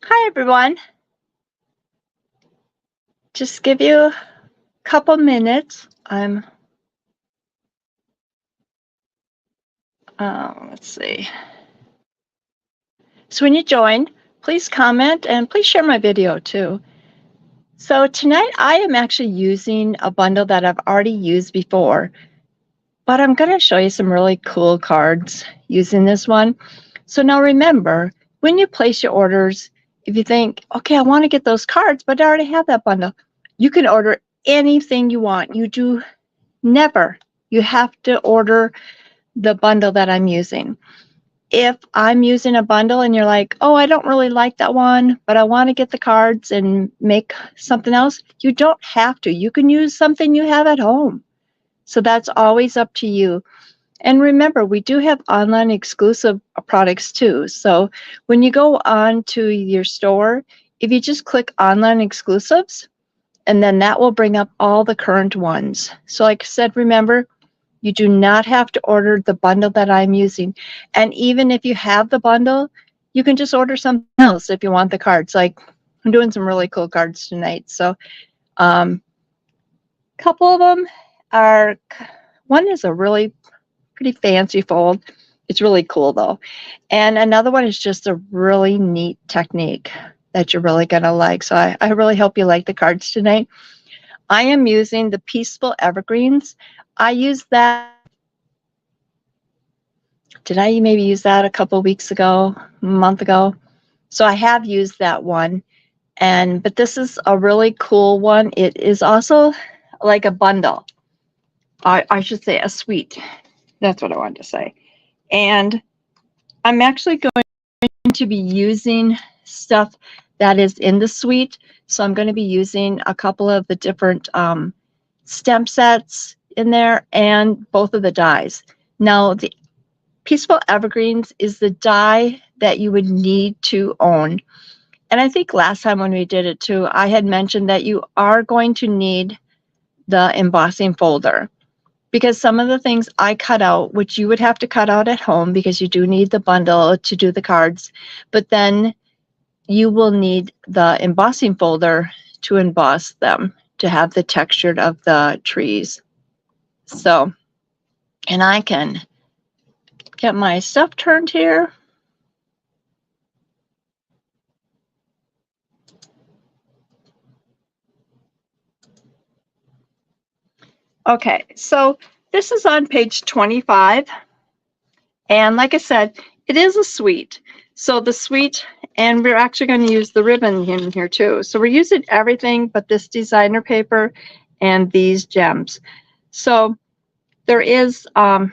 Hi everyone. Just give you a couple minutes. Let's see. So when you join, please comment and please share my video too. So tonight I am actually using a bundle that I've already used before, but I'm going to show you some really cool cards using this one. So now remember, when you place your orders, if you think, okay, I want to get those cards, but I already have that bundle, you can order anything you want. You have to order the bundle that I'm using. If I'm using a bundle and you're like, oh, I don't really like that one, but I want to get the cards and make something else, you don't have to. You can use something you have at home. So that's always up to you. And remember, we do have online exclusive products too. So when you go on to your store, if you just click online exclusives, and then that will bring up all the current ones. So like I said, remember, you do not have to order the bundle that I'm using. And even if you have the bundle, you can just order something else if you want the cards. Like I'm doing some really cool cards tonight. So a couple of them are, one is a really pretty fancy fold. It's really cool though. And another one is just a really neat technique that you're really going to like. So I really hope you like the cards tonight. I am using the Peaceful Evergreens. I used that. Did I maybe use that a couple weeks ago, a month ago? So I have used that one. But this is a really cool one. It is also like a bundle. I should say a suite. That's what I wanted to say. And I'm actually going to be using stuff that is in the suite. So I'm going to be using a couple of the different stem sets in there and both of the dies. Now, the Peaceful Evergreens is the die that you would need to own. And I think last time when we did it too, I had mentioned that you are going to need the embossing folder because some of the things I cut out, which you would have to cut out at home because you do need the bundle to do the cards, but then you will need the embossing folder to emboss them to have the texture of the trees. So, and I can get my stuff turned here. Okay, so this is on page 25. And like I said, it is a suite. So the suite, and we're actually going to use the ribbon in here too. So we're using everything but this designer paper and these gems. So there is 2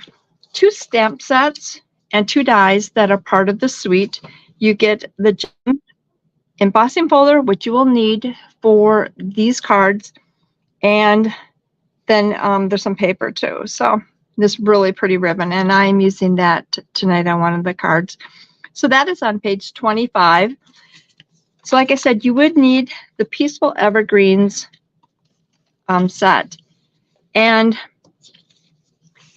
stamp sets and 2 dies that are part of the suite. You get the gem embossing folder, which you will need for these cards, and then there's some paper too. So this really pretty ribbon, and I'm using that tonight on one of the cards. So that is on page 25. So like I said, you would need the Peaceful Evergreens set. And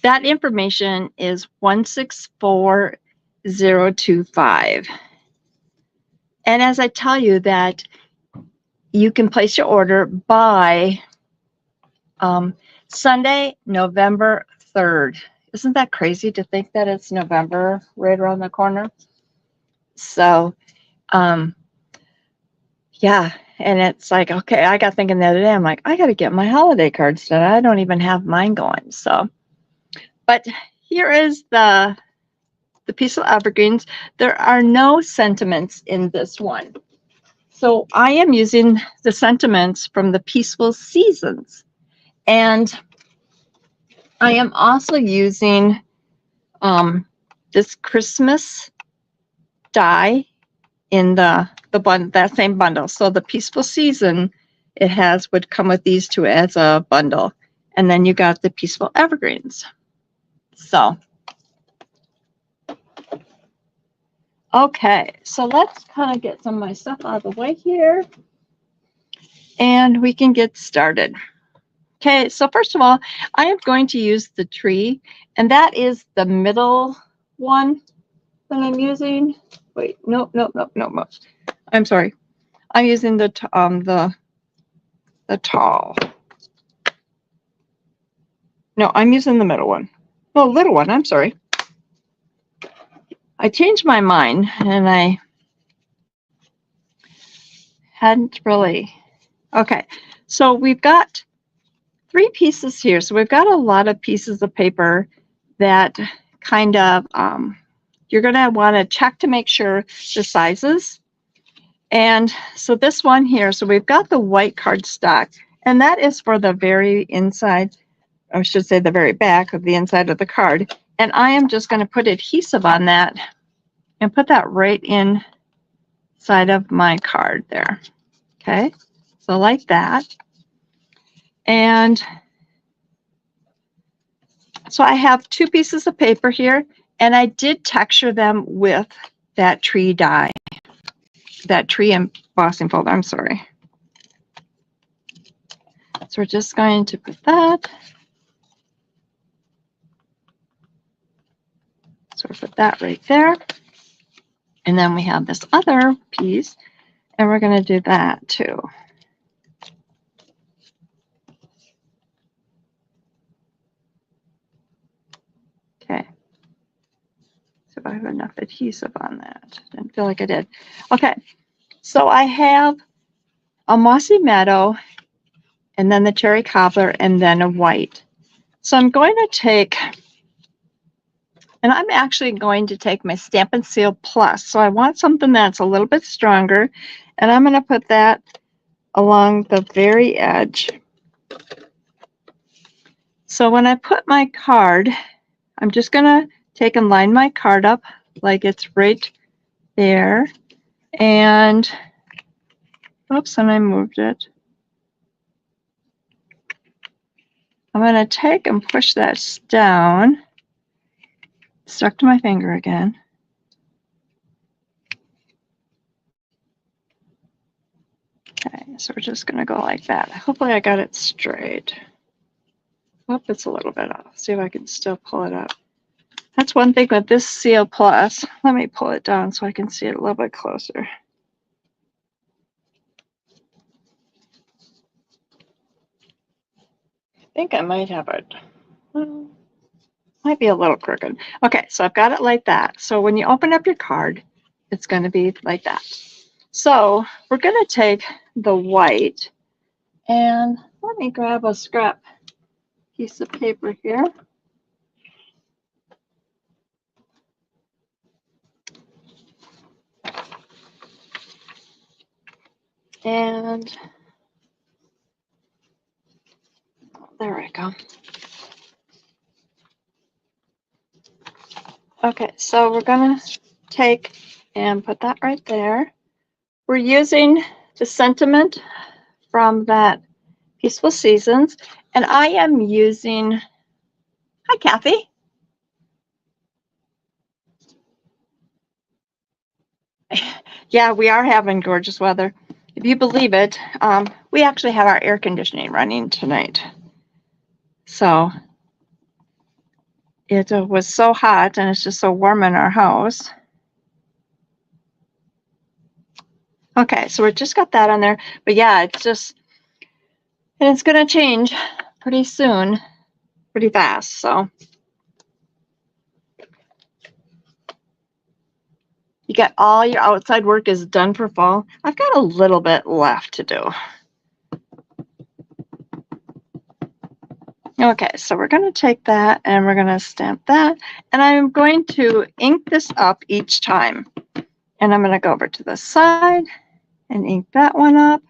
that information is 164025. And as I tell you that you can place your order by Sunday, November 3rd. Isn't that crazy to think that it's November right around the corner? So, yeah. And it's like, okay, I got thinking the other day, I'm like, I got to get my holiday cards done. I don't even have mine going. So, but here is the Peaceful Evergreens. There are no sentiments in this one. So I am using the sentiments from the Peaceful Seasons. And I am also using this Christmas die in that same bundle. So the Peaceful Season, would come with these 2 as a bundle. And then you got the Peaceful Evergreens. So, okay, so let's kind of get some of my stuff out of the way here. And we can get started. Okay, so first of all, I am going to use the tree, and that is the middle one that I'm using. Wait, nope. I'm sorry. I'm using the tall. No, I'm using the middle one. No, little one. I'm sorry. I changed my mind and I hadn't really. Okay, so we've got 3 pieces here. So we've got a lot of pieces of paper that kind of you're going to want to check to make sure the sizes. And so this one here, so we've got the white cardstock, and that is for the very inside, I should say the very back of the inside of the card. And I am just going to put adhesive on that and put that right inside of my card there. Okay, so like that. And so I have 2 pieces of paper here, and I did texture them with that tree die, that tree embossing folder, I'm sorry. So we're just going to put that. So we'll put that right there. And then we have this other piece, and we're going to do that too. Okay. So I have enough adhesive on that. Didn't feel like I did. Okay. So I have a mossy meadow, and then the cherry cobbler, and then a white. So I'm going to take, and I'm actually going to take my Stampin' Seal Plus. So I want something that's a little bit stronger, and I'm going to put that along the very edge. So when I put my card, I'm just going to take and line my card up like it's right there. And, oops, and I moved it. I'm going to take and push that down. Stuck to my finger again. Okay, so we're just going to go like that. Hopefully I got it straight. Oh, it's a little bit off. See if I can still pull it up. That's one thing with this Seal Plus. Let me pull it down so I can see it a little bit closer. I think I might have it. Well, might be a little crooked. Okay, so I've got it like that. So when you open up your card, it's going to be like that. So we're going to take the white, and let me grab a scrap piece of paper here. And there we go. Okay, so we're going to take and put that right there. We're using the sentiment from that Peaceful Seasons, and I am using, hi Kathy. Yeah, we are having gorgeous weather. If you believe it, we actually have our air conditioning running tonight. So it was so hot, and it's just so warm in our house. Okay, so we just got that on there. But yeah, it's just, and it's going to change pretty soon, pretty fast. So you got all your outside work is done for fall. I've got a little bit left to do. Okay, so we're going to take that and we're going to stamp that. And I'm going to ink this up each time. And I'm going to go over to the side and ink that one up.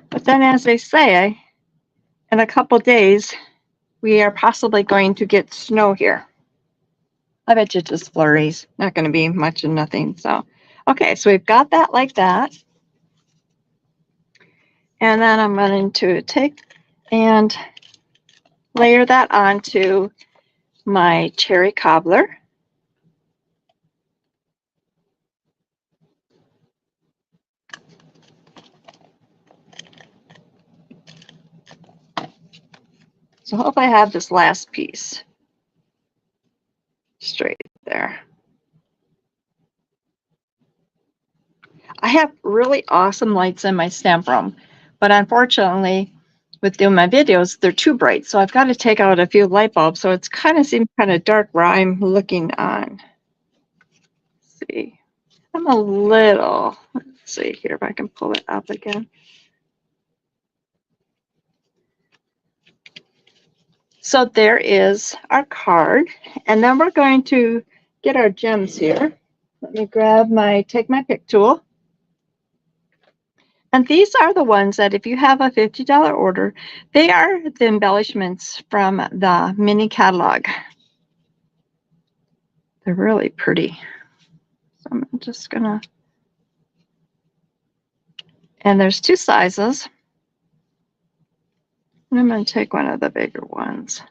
But then, as they say, in a couple days, we are possibly going to get snow here. I bet you just flurries. Not going to be much of nothing. So, okay, so we've got that like that. And then I'm going to take and layer that onto my cherry cobbler. So I hope I have this last piece straight there. I have really awesome lights in my stamp room, but unfortunately, with doing my videos, they're too bright. So I've got to take out a few light bulbs. So it's kind of seems kind of dark where I'm looking on. Let's see, I'm a little, let's see here if I can pull it up again. So there is our card. And then we're going to get our gems here. Let me take my pick tool. And these are the ones that if you have a $50 order, they are the embellishments from the mini catalog. They're really pretty. So I'm just gonna, and there's 2 sizes. And I'm gonna take one of the bigger ones.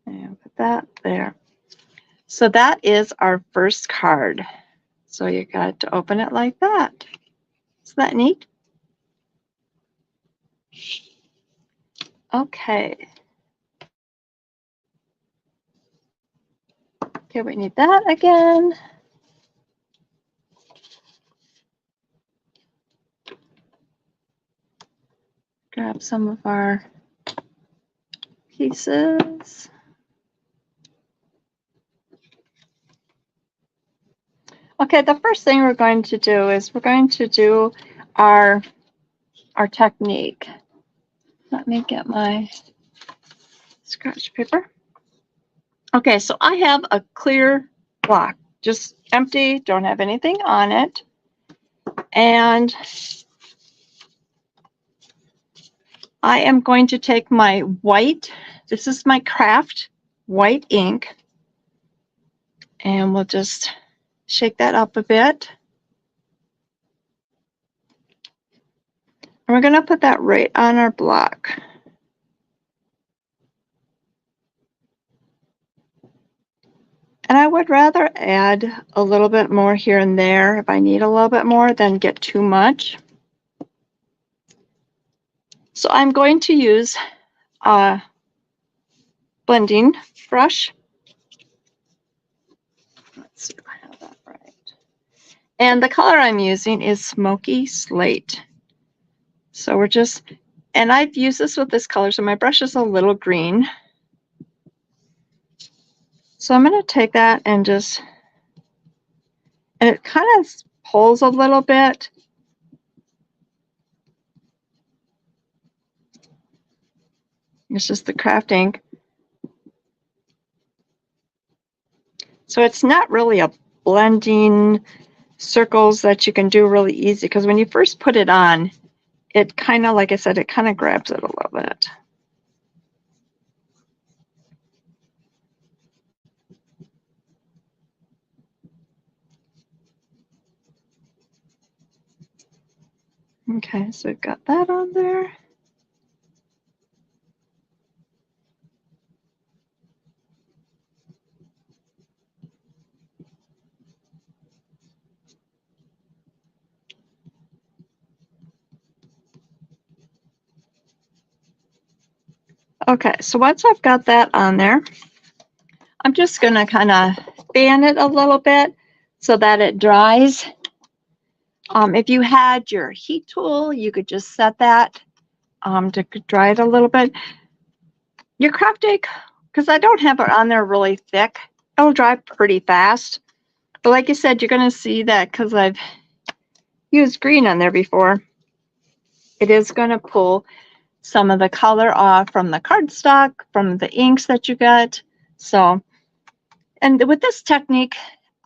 And put that there. So that is our first card. So you got to open it like that. Isn't that neat? Okay. Okay, we need that again. Grab some of our pieces. Okay, the first thing we're going to do is we're going to do our technique. Let me get my scratch paper. Okay, so I have a clear block, just empty, don't have anything on it. And I am going to take my white, this is my craft white ink, and we'll just shake that up a bit. And we're going to put that right on our block. And I would rather add a little bit more here and there if I need a little bit more than get too much. So I'm going to use a blending brush. Let's see if I have that right. And the color I'm using is Smoky Slate. So we're just, and I've used this with this color, so my brush is a little green. So I'm going to take that and just, and it kind of pulls a little bit. It's just the craft ink. So it's not really a blending circles that you can do really easy, because when you first put it on, it kind of, like I said, it kind of grabs it a little bit. Okay, so we've got that on there. Okay, so once I've got that on there, I'm just going to kind of fan it a little bit so that it dries. If you had your heat tool, you could just set that to dry it a little bit. Your craft ink, because I don't have it on there really thick, it'll dry pretty fast. But like you said, you're going to see that because I've used green on there before. It is going to pull some of the color off from the cardstock, from the inks that you got. So, and with this technique,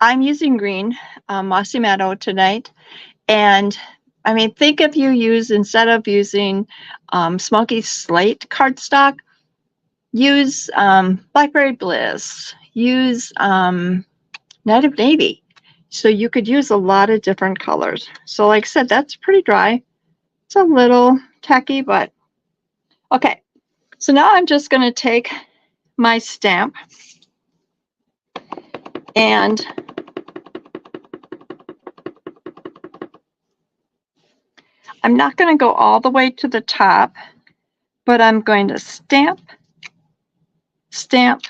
I'm using green, Mossy Meadow tonight. And I mean, think if you use, instead of using Smoky Slate cardstock, use Blackberry Bliss, use Night of Navy. So you could use a lot of different colors. So like I said, that's pretty dry. It's a little tacky, but okay. So now I'm just going to take my stamp and I'm not going to go all the way to the top, but I'm going to stamp, stamp,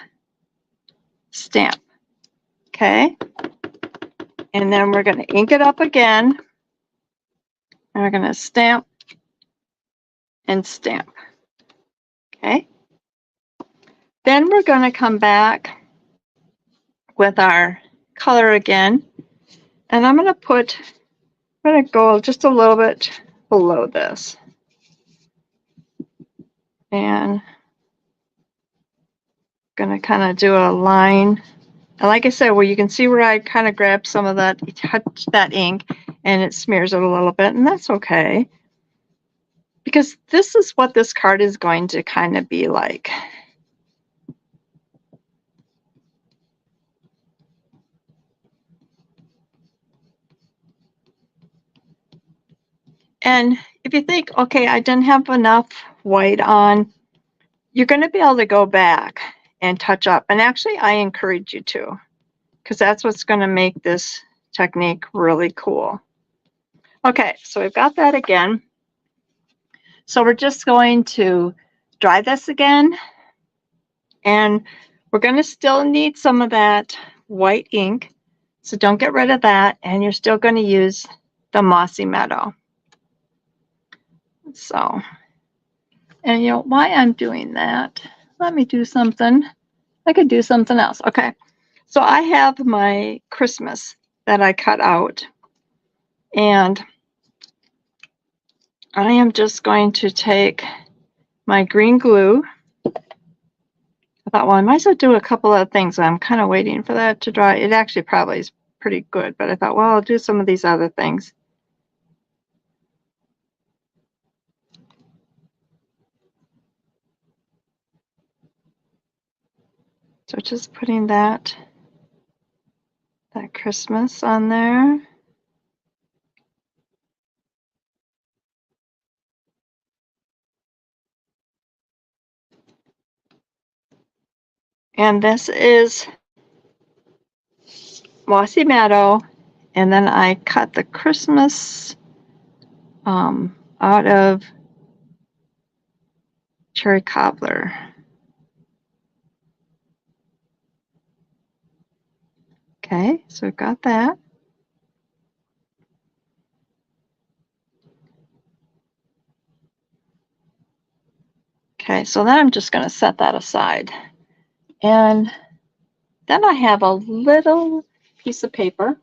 stamp. Okay. And then we're going to ink it up again. And we're going to stamp and stamp. Okay. Then we're going to come back with our color again. And I'm going to go just a little bit below this. And going to kind of do a line. And like I said, well, you can see where I kind of grabbed some of that, touch that ink, and it smears it a little bit, and that's okay. Because this is what this card is going to kind of be like. And if you think, okay, I didn't have enough white on, you're going to be able to go back and touch up. And actually, I encourage you to, because that's what's going to make this technique really cool. Okay, so we've got that again. So we're just going to dry this again. And we're going to still need some of that white ink. So don't get rid of that. And you're still going to use the Mossy Meadow. So, and you know, why I'm doing that, let me do something. I could do something else. Okay. So I have my Christmas that I cut out. And I am just going to take my green glue. I thought, well, I might as well do a couple of things. I'm kind of waiting for that to dry. It actually probably is pretty good, but I thought, well, I'll do some of these other things. So just putting that Christmas on there. And this is Mossy Meadow. And then I cut the Christmas out of Cherry Cobbler. Okay, so we've got that. Okay, so then I'm just going to set that aside. And then I have a little piece of paper.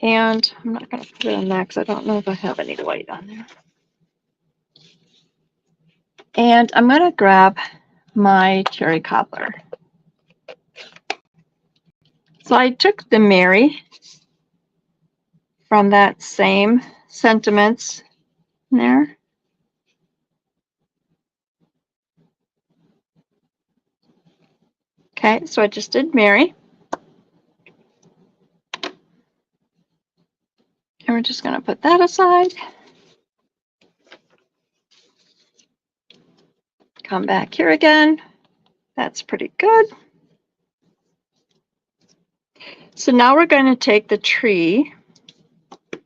And I'm not going to put it on that because I don't know if I have any white on there. And I'm going to grab my Cherry Cobbler. So I took the Mary from that same Sentiments there. Okay, so I just did Mary. And we're just going to put that aside. Come back here again. That's pretty good. So now we're going to take the tree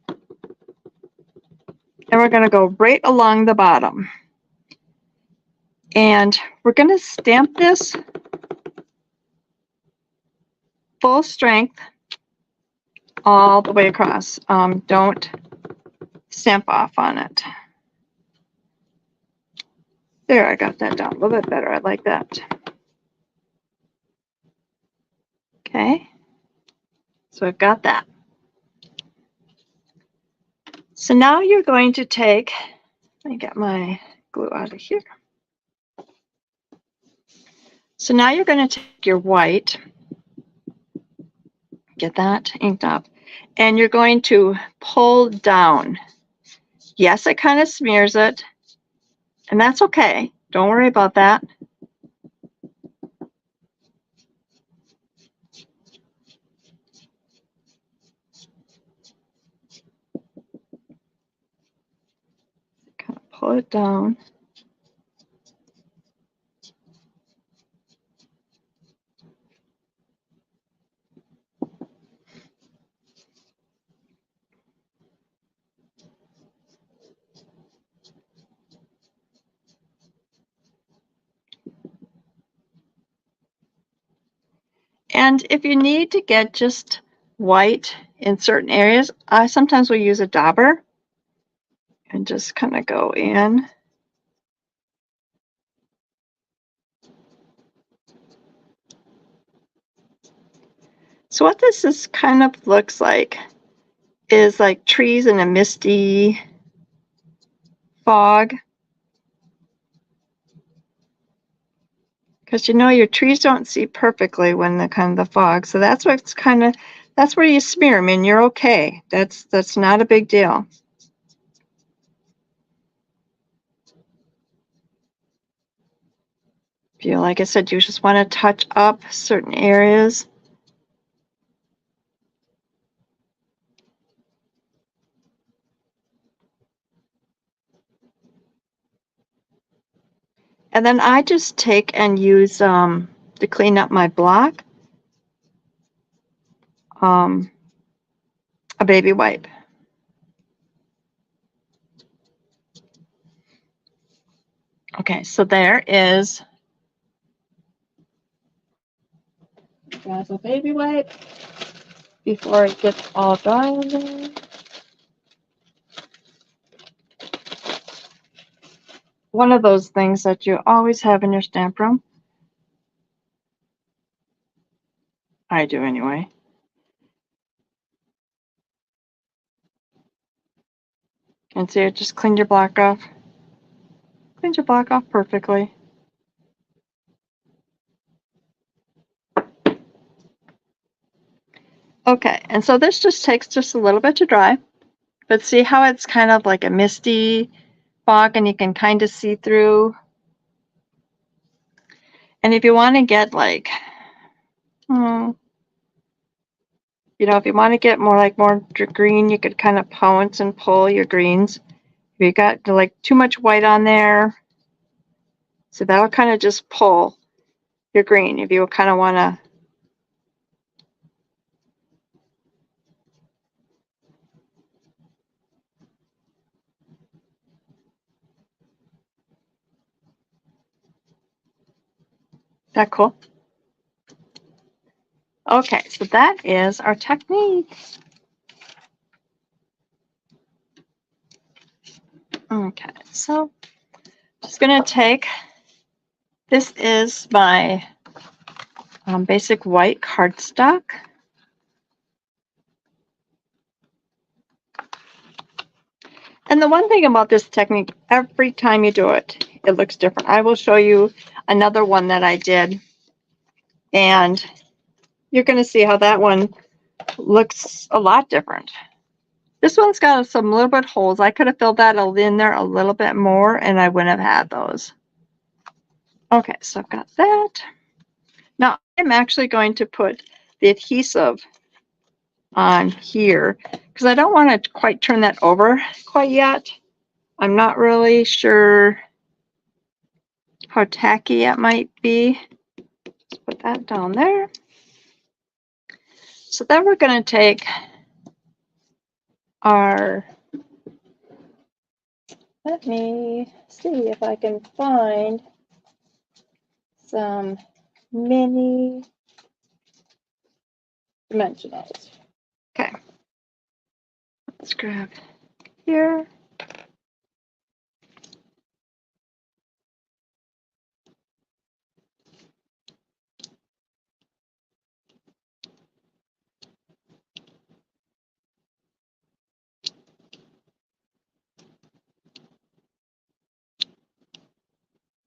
and we're going to go right along the bottom. And we're going to stamp this full strength all the way across. Don't stamp off on it. There, I got that down a little bit better. I like that. Okay, so I've got that. So now you're going to take, let me get my glue out of here. So now you're going to take your white, get that inked up, and you're going to pull down. Yes, it kind of smears it, and that's okay. Don't worry about that. Kind of pull it down. And if you need to get just white in certain areas, I sometimes will use a dauber and just kind of go in. So what this is kind of looks like is like trees in a misty fog. Because you know your trees don't see perfectly when the kind of the fog. So that's what's kind of, that's where you smear them and you're okay. That's not a big deal. If you, like I said, you just want to touch up certain areas. And then I just take and use, to clean up my block, a baby wipe. Okay, so there is, grab a baby wipe before it gets all dry in there. One of those things that you always have in your stamp room. I do anyway. And see, it just cleaned your block off. Cleans your block off perfectly. Okay, and so this just takes just a little bit to dry. But see how it's kind of like a misty fog and you can kind of see through. And if you want to get like, you know, if you want to get more like more green, you could kind of pounce and pull your greens. If you got like too much white on there, so that'll kind of just pull your green if you kind of want to. That cool? Okay, so that is our technique. Okay, so just gonna take, this is my basic white cardstock. And the one thing about this technique, every time you do it, it looks different. I will show you another one that I did, and you're going to see how that one looks a lot different. This one's got some little bit holes. I could have filled that in there a little bit more, and I wouldn't have had those. Okay, so I've got that. Now, I'm actually going to put the adhesive on here because I don't want to quite turn that over quite yet. I'm not really sure how tacky it might be. Let's put that down there. So then we're going to take our, let me see if I can find some mini dimensionals. Okay, let's grab here.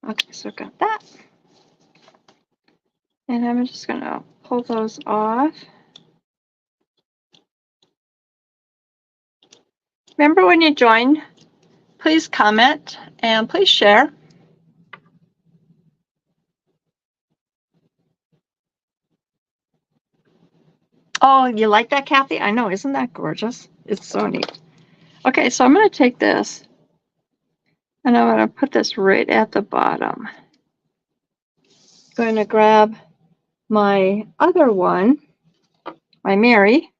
Okay, so I've got that. And I'm just going to pull those off. Remember, when you join, please comment and please share. Oh, you like that, Kathy? I know, isn't that gorgeous? It's so neat. Okay, so I'm going to take this and I'm going to put this right at the bottom. I'm going to grab my other one, my Mary.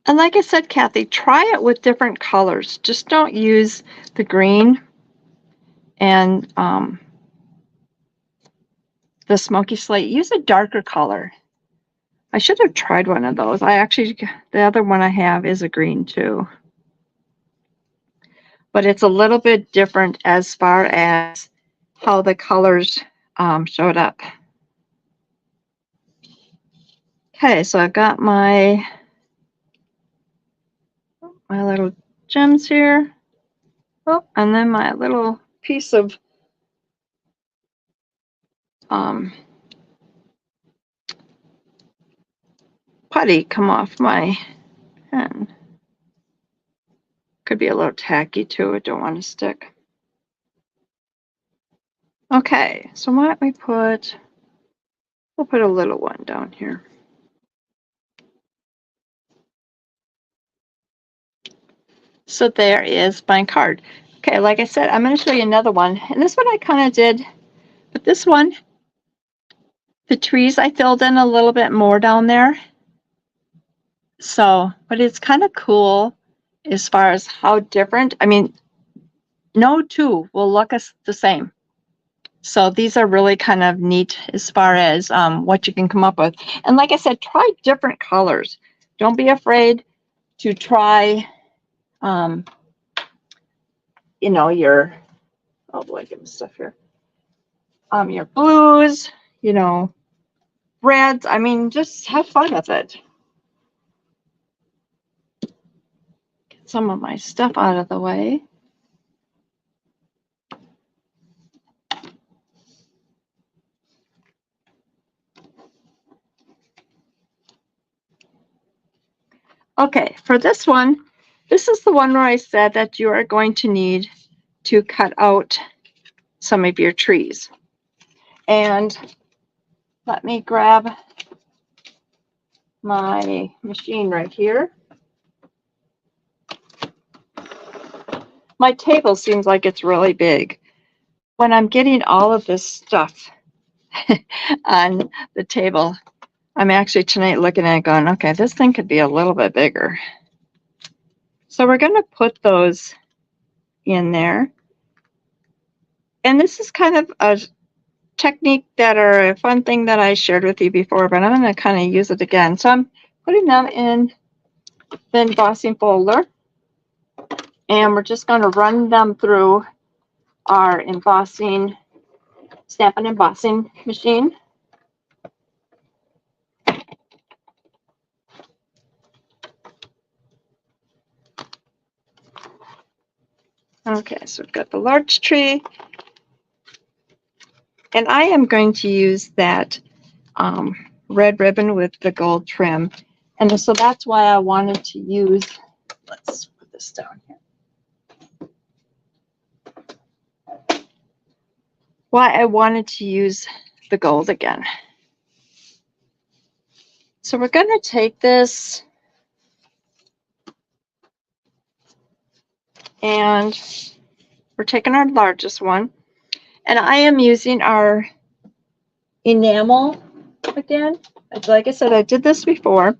And like I said, Kathy, try it with different colors. Just don't use the green and the smoky slate. Use a darker color. I should have tried one of those. The other one I have is a green too. But it's a little bit different as far as how the colors showed up. Okay, so I've got my little gems here. Oh, and then my little piece of putty come off my pen. Could be a little tacky too. I don't want to stick. Okay, so why don't we'll put a little one down here. So there is my card. Okay, like I said, I'm going to show you another one. And this one I kind of did, but this one, the trees I filled in a little bit more down there. So, but it's kind of cool as far as how different. I mean, no two will look the same. So these are really kind of neat as far as what you can come up with. And like I said, try different colors. Don't be afraid to try, you know, your, oh boy, get my stuff here. Your blues, you know, reds. I mean, just have fun with it. Get some of my stuff out of the way. Okay, for this one, this is the one where I said that you are going to need to cut out some of your trees. And let me grab my machine right here. My table seems like it's really big. When I'm getting all of this stuff on the table, I'm actually tonight looking at it going, okay, this thing could be a little bit bigger. So we're going to put those in there. And this is kind of a technique or a fun thing that I shared with you before, but I'm going to kind of use it again. So I'm putting them in the embossing folder, and we're just going to run them through our embossing, stamp and embossing machine. Okay, so we've got the large tree, and I am going to use that red ribbon with the gold trim. And so that's why I wanted to use, let's put this down here. Why I wanted to use the gold again. So we're going to take this and we're taking our largest one. And I am using our enamel again. Like I said, I did this before,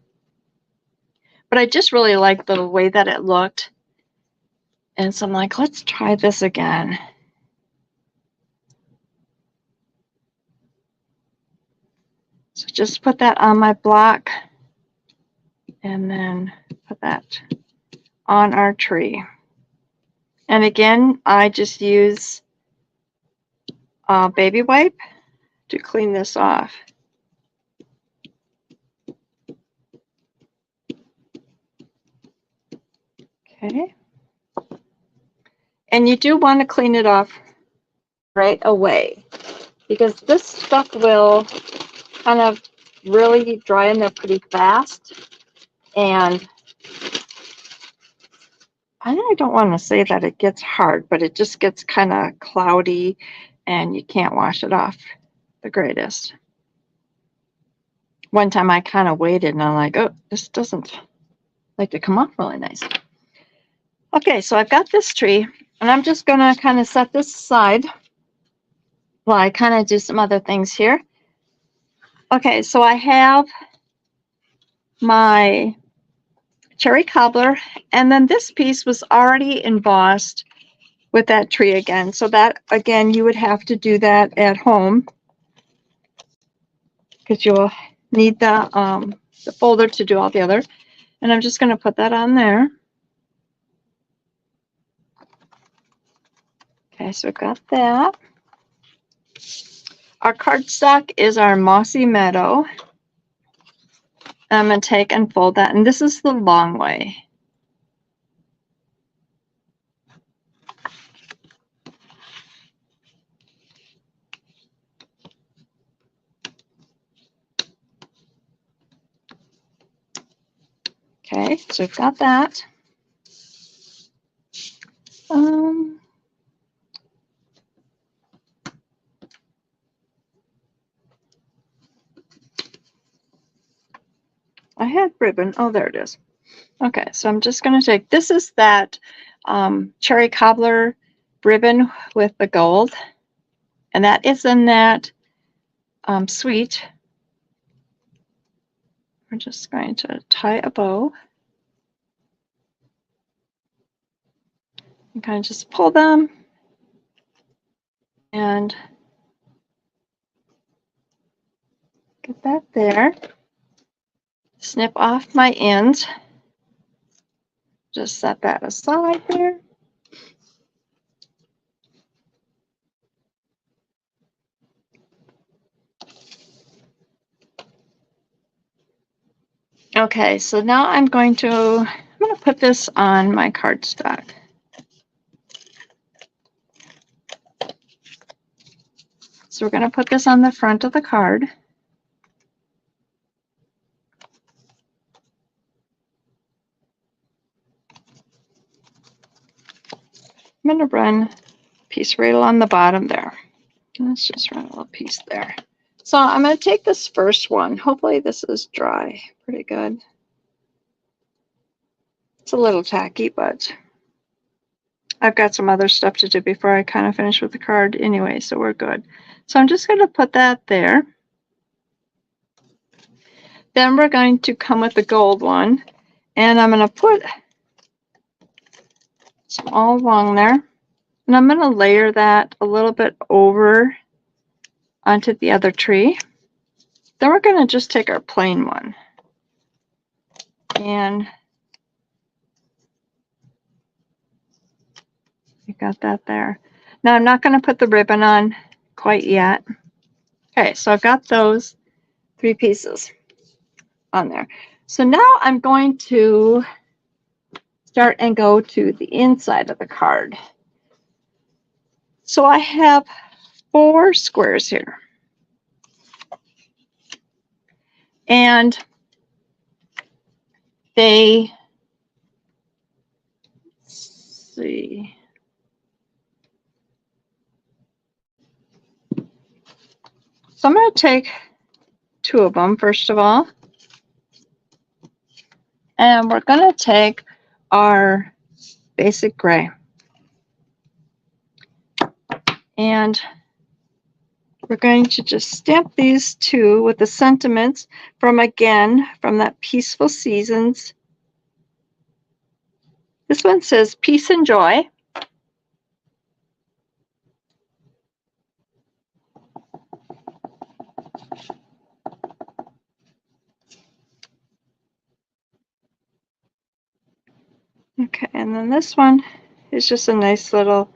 but I just really liked the way that it looked. And so I'm like, let's try this again. So just put that on my block and then put that on our tree. And again, I just use a baby wipe to clean this off. Okay. And you do want to clean it off right away because this stuff will kind of really dry in there pretty fast. And I don't want to say that it gets hard, but it just gets kind of cloudy and you can't wash it off the greatest. One time I kind of waited and I'm like, oh, this doesn't like to come off really nice. Okay, so I've got this tree and I'm just going to kind of set this aside while I kind of do some other things here. Okay, so I have my cherry cobbler, and then this piece was already embossed with that tree again. So that, again, you would have to do that at home. because you will need the folder to do all the other. And I'm just going to put that on there. Okay, so we've got that. Our cardstock is our Mossy Meadow. I'm going to take and fold that, and this is the long way. Okay, so we've got that. I had ribbon. Oh, there it is. Okay, so I'm just going to take, this is that cherry cobbler ribbon with the gold, and that is in that suite. We're just going to tie a bow and kind of just pull them and get that there. Snip off my ends. Just set that aside there. Okay, so now I'm going to put this on my cardstock. So we're going to put this on the front of the card. I'm going to run a piece right along the bottom there. Let's just run a little piece there. So I'm going to take this first one. Hopefully this is dry pretty good. It's a little tacky, but I've got some other stuff to do before I kind of finish with the card anyway, so we're good. So I'm just going to put that there. Then we're going to come with the gold one, and I'm going to put some all along there, and I'm going to layer that a little bit over onto the other tree. Then we're going to just take our plain one and you got that there. Now I'm not going to put the ribbon on quite yet. Okay, so I've got those 3 pieces on there. So now I'm going to start and go to the inside of the card. So I have 4 squares here. And they, let's see. So I'm going to take 2 of them, first of all. And we're going to take our basic gray. And we're going to just stamp these 2 with the sentiments from that Peaceful Seasons. This one says peace and joy. Okay, and then this one is just a nice little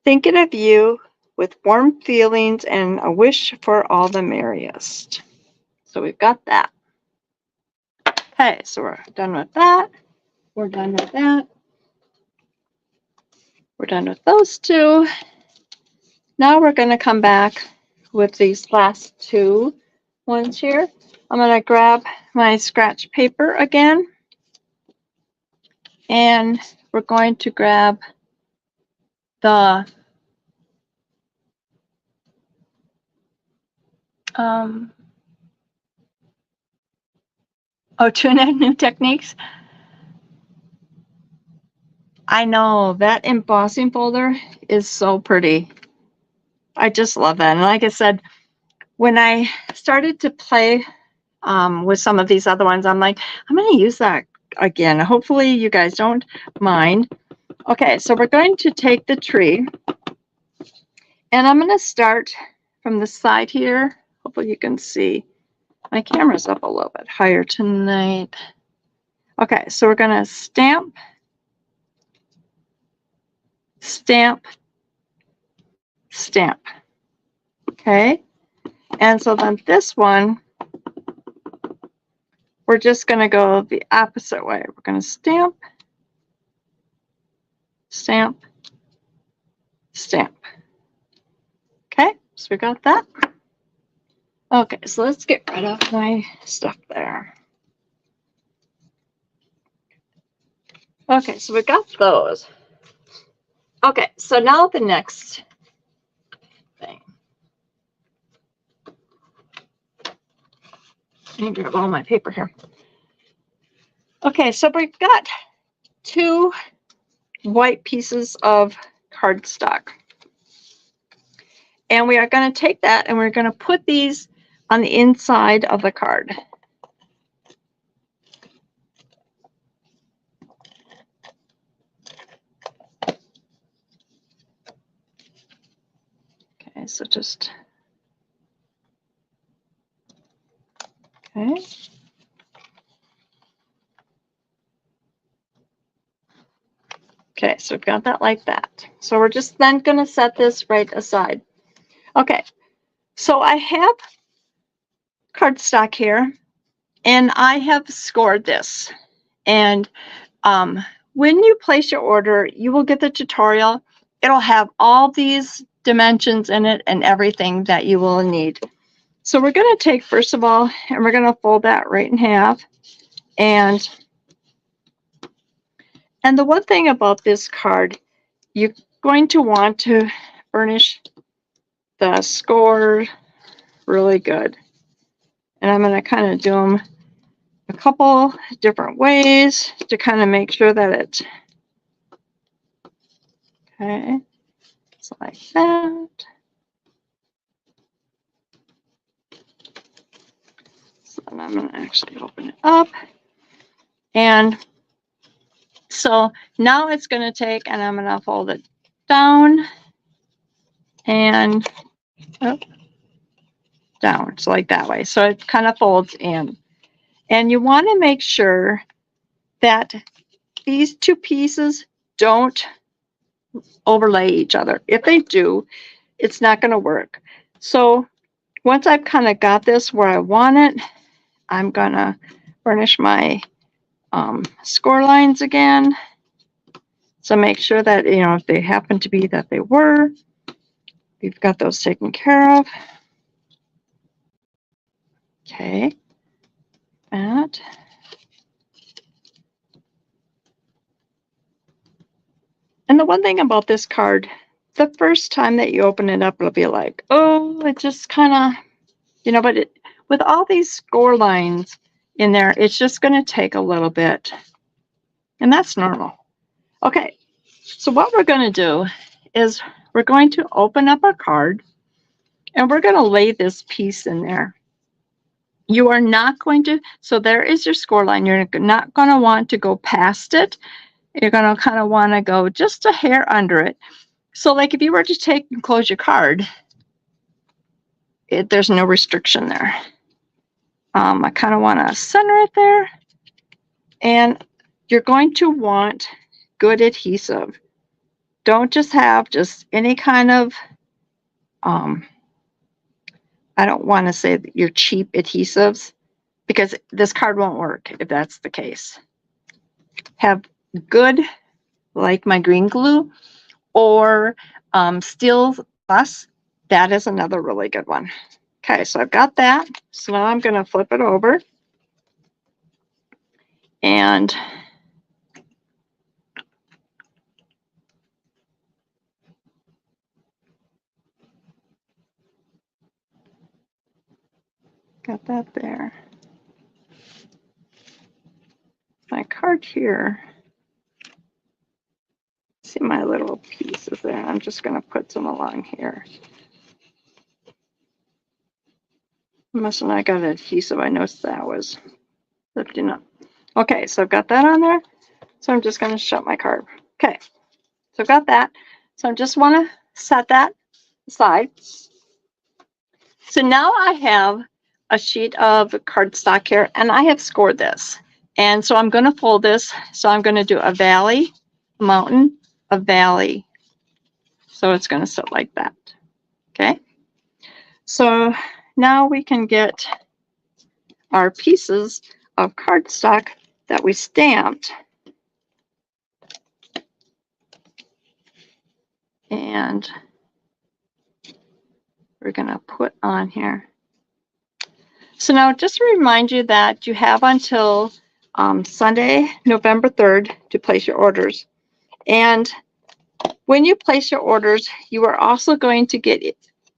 thinking of you with warm feelings and a wish for all the merriest. So we've got that. Okay, so we're done with that. We're done with that. We're done with those 2. Now we're going to come back with these last 2 ones here. I'm going to grab my scratch paper again. And we're going to grab the Tuna New Techniques. I know that embossing folder is so pretty. I just love that. And like I said, when I started to play with some of these other ones, I'm like, I'm going to use that again. Hopefully you guys don't mind. Okay, so we're going to take the tree, and I'm going to start from the side here Hopefully you can see. My camera's up a little bit higher tonight. Okay, so we're going to stamp, stamp, stamp. Okay, and so then this one, we're just going to go the opposite way. We're going to stamp, stamp, stamp. Okay, so we got that. Okay, so let's get rid of my stuff there. Okay, so we got those. Okay, so now the next thing. Let me grab all my paper here. Okay, so we've got 2 white pieces of cardstock. And we are going to take that and we're going to put these on the inside of the card. Okay, so just, okay. Okay, so we've got that like that. So we're just then going to set this right aside. Okay, so I have cardstock here and I have scored this. And when you place your order, you will get the tutorial. It'll have all these dimensions in it and everything that you will need. So we're going to take, first of all, and we're going to fold that right in half. And the one thing about this card, you're going to want to burnish the score really good. And I'm going to kind of do them a couple different ways to kind of make sure that it, okay, so like that. So then I'm going to actually open it up. And so now it's going to take, and I'm going to fold it down and up, down, so like that way. So it kind of folds in. And you want to make sure that these 2 pieces don't overlay each other. If they do, it's not going to work. So once I've kind of got this where I want it, I'm going to burnish my score lines again. So make sure that, you know, if they happen to be that they were, we've got those taken care of. Okay. That. And the one thing about this card, the first time that you open it up, it'll be like, oh, it just kind of, you know, but with all these score lines in there, it's just going to take a little bit. And that's normal. Okay, so what we're going to do is we're going to open up our card and we're going to lay this piece in there. You are not going to, so there is your score line. You're not going to want to go past it. You're going to kind of want to go just a hair under it. So like if you were to take and close your card, there's no restriction there. I kind of want to center it there. And you're going to want good adhesive. Don't just have just any kind of, I don't want to say that you're cheap adhesives, because this card won't work if that's the case. Have good, like my green glue, or steel plus. That is another really good one. Okay, so I've got that. So now I'm going to flip it over. And got that there. My card here. See my little pieces there. I'm just going to put some along here. Must have not got adhesive. I noticed that was lifting up. Okay, so I've got that on there. So I'm just going to shut my card. Okay, so I've got that. So I just want to set that aside. So now I have a sheet of cardstock here, and I have scored this. And so I'm going to fold this. So I'm going to do a valley, a mountain, a valley. So it's going to sit like that. Okay. So now we can get our pieces of cardstock that we stamped. And we're going to put on here. So now just to remind you that you have until Sunday, November 3rd to place your orders. And when you place your orders, you are also going to get,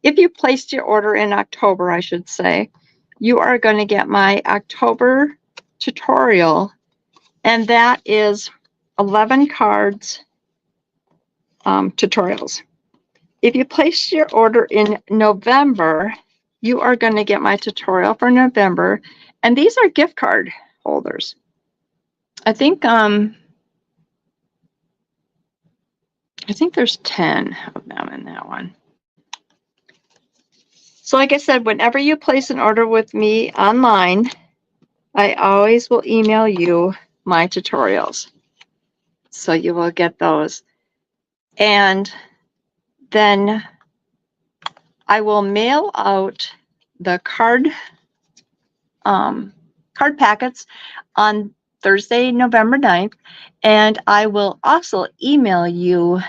if you placed your order in October, I should say, you are going to get my October tutorial, and that is 11 cards tutorials. If you place your order in November, you are going to get my tutorial for November, and these are gift card holders. I think there's 10 of them in that one. So like I said, whenever you place an order with me online, I always will email you my tutorials. So you will get those. And then I will mail out the card packets on Thursday, November 9th. And I will also email you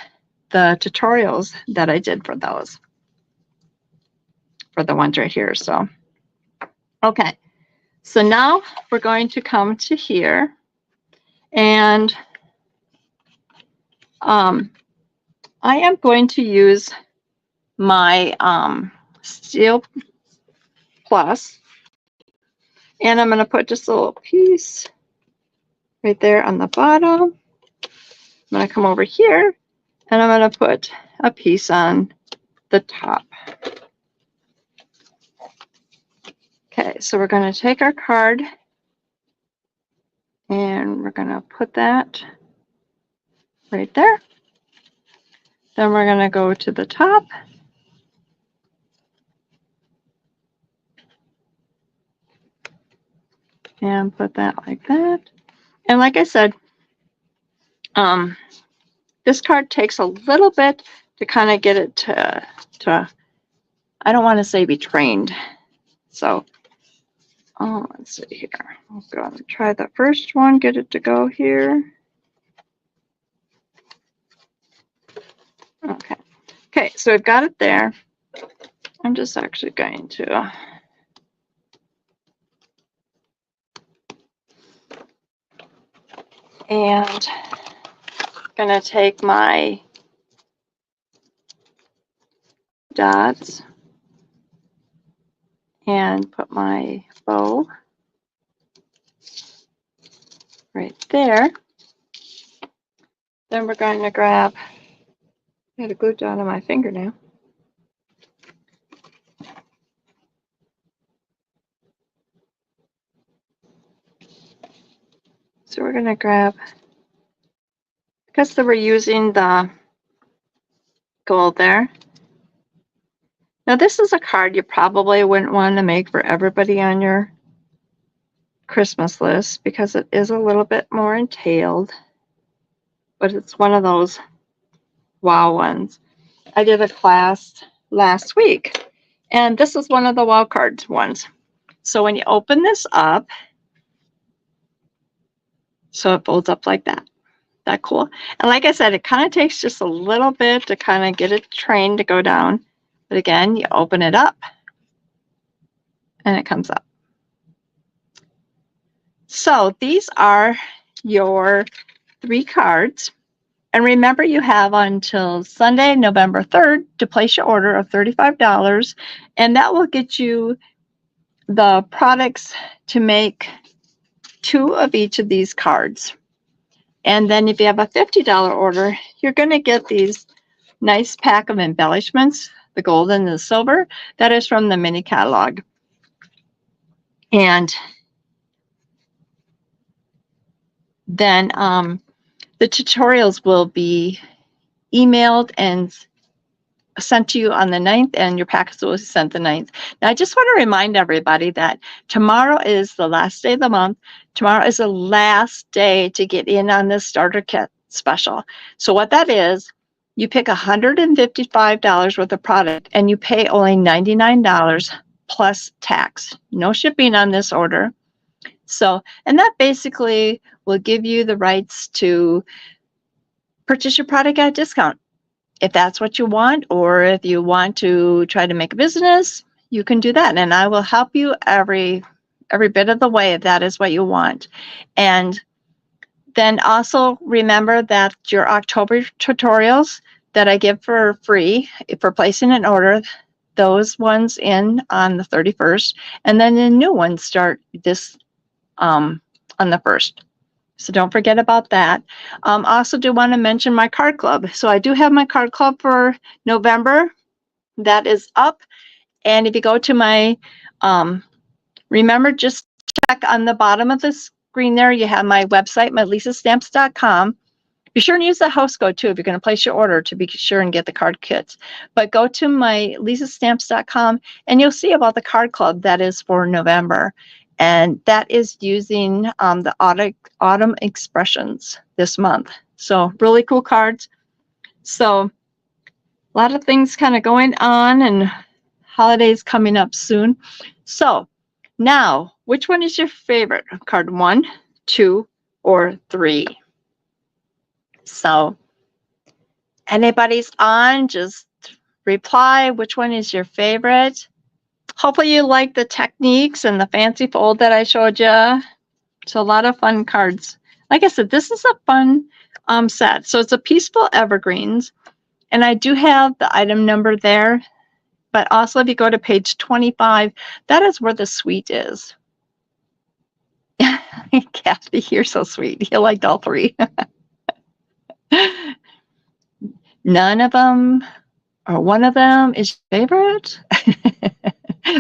the tutorials that I did for those, for the ones right here. So, okay. So now we're going to come to here, and I am going to use my Steel Plus, and I'm going to put just a little piece right there on the bottom. I'm going to come over here, and I'm going to put a piece on the top. Okay, so we're going to take our card, and we're going to put that right there. Then we're going to go to the top. And put that like that. And like I said, this card takes a little bit to kind of get it to I don't want to say be trained. So, let's see here. I'll go and try the first one, get it to go here. Okay. Okay, so I've got it there. I'm just actually going to and gonna take my dots and put my bow right there. Then we're going to grab, I had a glue dot on my finger now. So we're going to grab, because we're using the gold there. Now this is a card you probably wouldn't want to make for everybody on your Christmas list because it is a little bit more entailed, but it's one of those wow ones. I did a class last week, and this is one of the wow cards ones. So when you open this up, so it folds up like that. That cool? And like I said, it kind of takes just a little bit to kind of get it trained to go down. But again, you open it up and it comes up. So these are your 3 cards. And remember, you have until Sunday, November 3rd to place your order of $35. And that will get you the products to make 2 of each of these cards. And then if you have a $50 order, you're going to get these nice pack of embellishments, the gold and the silver. That is from the mini catalog. And then the tutorials will be emailed and sent to you on the 9th, and your packets will be sent the 9th. Now, I just want to remind everybody that tomorrow is the last day of the month. Tomorrow is the last day to get in on this starter kit special. So what that is, you pick $155 worth of product, and you pay only $99 plus tax. No shipping on this order. So, and that basically will give you the rights to purchase your product at a discount. If that's what you want, or if you want to try to make a business, you can do that. And I will help you every bit of the way if that is what you want. And then also remember that your October tutorials that I give for free for placing an order, those ones in on the 31st, and then the new ones start this on the 1st. So don't forget about that. Also do want to mention my card club. So I do have my card club for November. That is up. And if you go to my, remember, just check on the bottom of the screen there. You have my website, mylisastamps.com. Be sure and use the host code too if you're going to place your order to be sure and get the card kits. But go to mylisastamps.com and you'll see about the card club that is for November. And that is using the autumn expressions this month. So really cool cards. So a lot of things kind of going on and holidays coming up soon. So now, which one is your favorite? Card 1, 2, or 3? So anybody's on, just reply which one is your favorite. Hopefully you like the techniques and the fancy fold that I showed you. It's a lot of fun cards. Like I said, this is a fun set. So it's a Peaceful Evergreens. And I do have the item number there. But also if you go to page 25, that is where the suite is. Kathy, you're so sweet. You liked all 3. None of them or one of them is your favorite?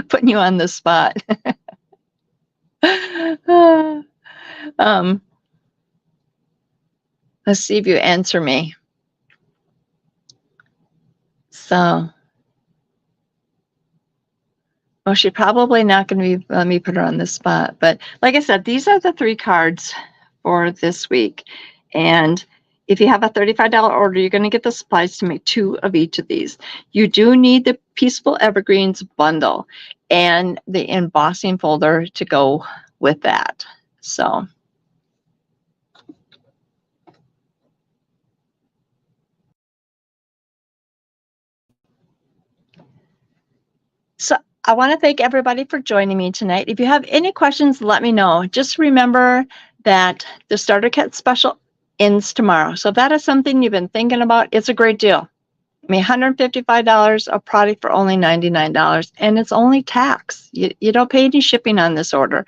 Putting you on the spot. Let's see if you answer me. So, well, she's probably not going to be, let me put her on the spot. But like I said, these are the 3 cards for this week. And if you have a $35 order, you're going to get the supplies to make 2 of each of these. You do need the Peaceful Evergreens bundle and the embossing folder to go with that. So I want to thank everybody for joining me tonight. If you have any questions, let me know. Just remember that the starter kit special ends tomorrow. So if that is something you've been thinking about, it's a great deal. I mean, $155 of product for only $99, and it's only tax. You don't pay any shipping on this order.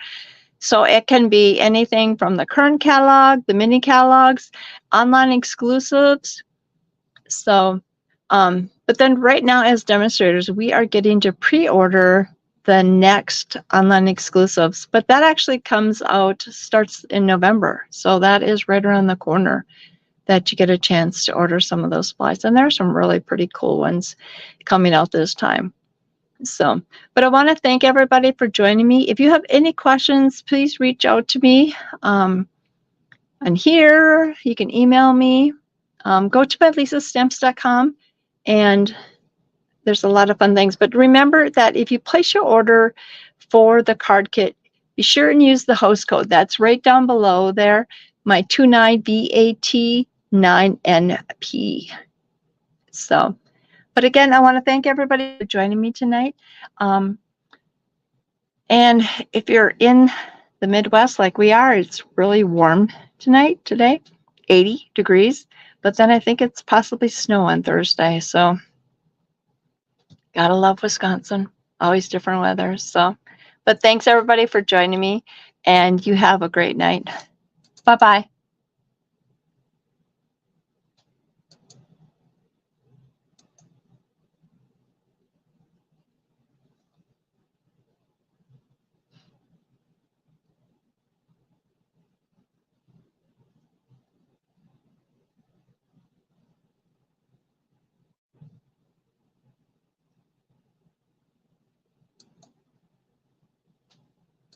So it can be anything from the current catalog, the mini catalogs, online exclusives. So, but then right now as demonstrators, we are getting to pre-order the next online exclusives, but that actually starts in November. So that is right around the corner that you get a chance to order some of those supplies. And there are some really pretty cool ones coming out this time. So, but I want to thank everybody for joining me. If you have any questions, please reach out to me. And here, you can email me. Go to mylisastamps.com and there's a lot of fun things. But remember that if you place your order for the card kit, be sure and use the host code. That's right down below there, my 29VAT9NP. So, but again, I want to thank everybody for joining me tonight. And if you're in the Midwest like we are, it's really warm today, 80 degrees. But then I think it's possibly snow on Thursday. So gotta love Wisconsin. Always different weather. So, but thanks everybody for joining me, and you have a great night. Bye-bye.